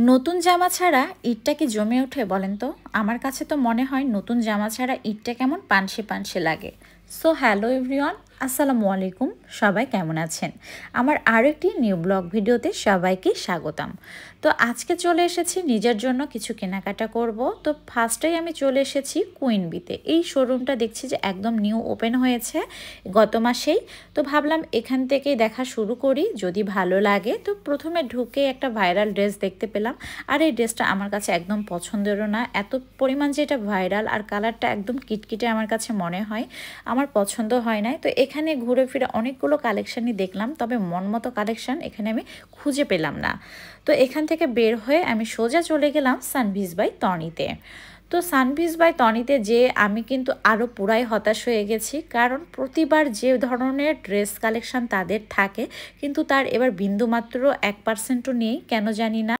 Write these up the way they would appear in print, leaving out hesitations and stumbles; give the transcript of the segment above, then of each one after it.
নতুন জামা ছাড়া ঈদটা কি জমে ওঠে বলেন তো? আমার কাছে তো মনে হয় নতুন জামা ছাড়া ঈদটা কেমন পানসে পানসে লাগে। সো হ্যালো এভরিওয়ান, আসসালামু আলাইকুম। সবাই কেমন আছেন? আমার আরও একটি নিউ ব্লগ ভিডিওতে সবাইকে স্বাগতম। তো আজকে চলে এসেছি নিজের জন্য কিছু কেনাকাটা করব। তো ফার্স্টেই আমি চলে এসেছি কুইন বিতে। এই শোরুমটা দেখছি যে একদম নিউ ওপেন হয়েছে গত মাসেই। তো ভাবলাম এখান থেকেই দেখা শুরু করি, যদি ভালো লাগে। তো প্রথমে ঢুকে একটা ভাইরাল ড্রেস দেখতে পেলাম, আর এই ড্রেসটা আমার কাছে একদম পছন্দেরও না। এত পরিমাণ যে এটা ভাইরাল, আর কালারটা একদম কিটকিটে আমার কাছে মনে হয়, আমার পছন্দ হয় নাই। তো এখানে ঘুরে ফিরে অনেকগুলো কালেকশানই দেখলাম, তবে মন মতো কালেকশান এখানে আমি খুঁজে পেলাম না। তো এখান থেকে বের হয়ে আমি সোজা চলে গেলাম সানভিজ বাই তনিতে। তো সানভিজ বাই তনিতে যে আমি কিন্তু আরও পুরাই হতাশ হয়ে গেছি, কারণ প্রতিবার যে ধরনের ড্রেস কালেকশান তাদের থাকে, কিন্তু তার এবার বিন্দুমাত্র 1%ও নেই, কেন জানি না।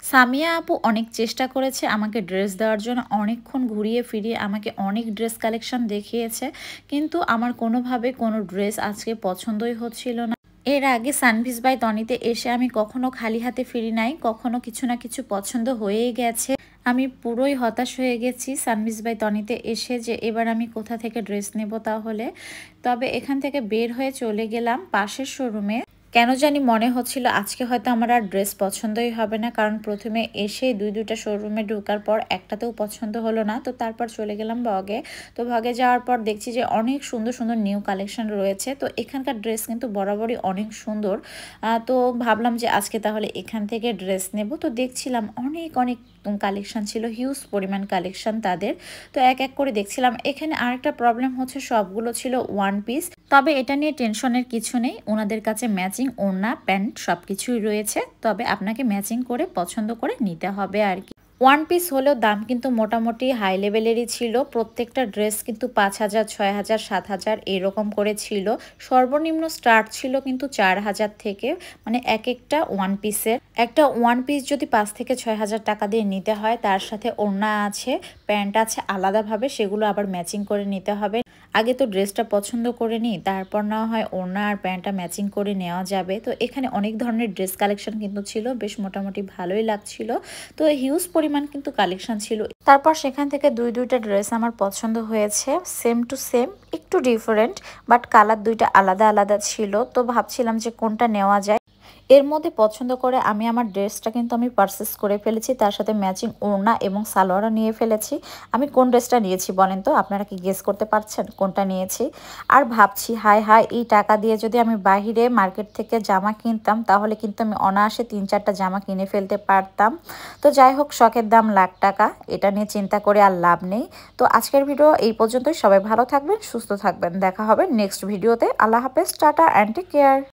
সামিয়া আপু অনেক চেষ্টা করেছে আমাকে ড্রেস দেওয়ার জন্য, অনেকক্ষণ ঘুরিয়ে ফিরিয়ে আমাকে অনেক ড্রেস কালেকশন দেখিয়েছে, কিন্তু আমার কোনোভাবে কোনো ড্রেস আজকে পছন্দই হচ্ছিল না। এর আগে সানভিজ বাই তনিতে এসে আমি কখনো খালি হাতে ফিরি নাই, কখনো কিছু না কিছু পছন্দ হয়েই গেছে। আমি পুরোই হতাশ হয়ে গেছি সানভিজ বাই তনিতে এসে, যে এবার আমি কোথা থেকে ড্রেস নেব তাহলে। তবে এখান থেকে বের হয়ে চলে গেলাম পাশের শোরুমে। কেন জানি মনে হচ্ছিল আজকে হয়তো আমার আর ড্রেস পছন্দই হবে না, কারণ প্রথমে এসে দুইটা শোরুমে ঢোকার পর একটাতেও পছন্দ হলো না। তো তারপর চলে গেলাম ভগে। তো ভগে যাওয়ার পর দেখছি যে অনেক সুন্দর সুন্দর নিউ কালেকশন রয়েছে। তো এখানকার ড্রেস কিন্তু বরাবরই অনেক সুন্দর। তো ভাবলাম যে আজকে তাহলে এখান থেকে ড্রেস নেব। তো দেখছিলাম অনেক অনেক কালেকশন ছিল, হিউজ পরিমাণ কালেকশন তাদের। তো এক এক করে দেখছিলাম। এখানে আরেকটা প্রবলেম হচ্ছে, সবগুলো ছিল ওয়ান পিস। তবে এটা নিয়ে টেনশনের কিছু নেই, ওনাদের কাছে ম্যাচিং ওড়না প্যান্ট সব কিছুই রয়েছে, তবে আপনাকে ম্যাচিং করে পছন্দ করে নিতে হবে আর কি। ওয়ান পিস হলেও দাম কিন্তু মোটামুটি হাই লেভেলেরই ছিল। প্রত্যেকটা ড্রেস কিন্তু 5,000, 6,000, 7,000 এরকম করে ছিল। সর্বনিম্ন স্টার্ট ছিল কিন্তু 4,000 থেকে, মানে এক একটা ওয়ান পিসের। একটা ওয়ান পিস যদি 5 থেকে 6,000 টাকা দিয়ে নিতে হয়, তার সাথে ওড়না আছে, প্যান্ট আছে আলাদাভাবে, সেগুলো আবার ম্যাচিং করে নিতে হবে। আগে তো ড্রেসটা পছন্দ করে নিই, তারপর না হয় ওড়না আর প্যান্টটা ম্যাচিং করে নেওয়া যাবে। তো এখানে অনেক ধরনের ড্রেস কালেকশন কিন্তু ছিল, বেশ মোটামুটি ভালোই লাগছিল। তো হিউজ পরিমাণ কিন্তু কালেকশন ছিল। তারপর সেখান থেকে দুইটা ড্রেস আমার পছন্দ হয়েছে, সেম টু সেম, একটু ডিফারেন্ট, বাট কালার দুইটা আলাদা আলাদা ছিল। তো ভাবছিলাম যে কোনটা নেওয়া যায়। এর মধ্যে পছন্দ করে আমি আমার ড্রেসটা কিন্তু আমি পারচেস করে ফেলেছি, তার সাথে ম্যাচিং ওড়না এবং সালোয়ারও নিয়ে ফেলেছি। আমি কোন ড্রেসটা নিয়েছি বলেন তো? আপনারা কি গেস করতে পারছেন কোনটা নিয়েছি? আর ভাবছি, হায় হায়, এই টাকা দিয়ে যদি আমি বাহিরে মার্কেট থেকে জামা কিনতাম, তাহলে কিন্তু আমি অনায়াসে 3-4টা জামা কিনে ফেলতে পারতাম। তো যাই হোক, শখের দাম লাখ টাকা, এটা নিয়ে চিন্তা করে আর লাভ নেই। তো আজকের ভিডিও এই পর্যন্তই। সবাই ভালো থাকবেন, সুস্থ থাকবেন, দেখা হবে নেক্সট ভিডিওতে। আল্লাহ হাফেজ, টাটা অ্যান্ড টেক কেয়ার।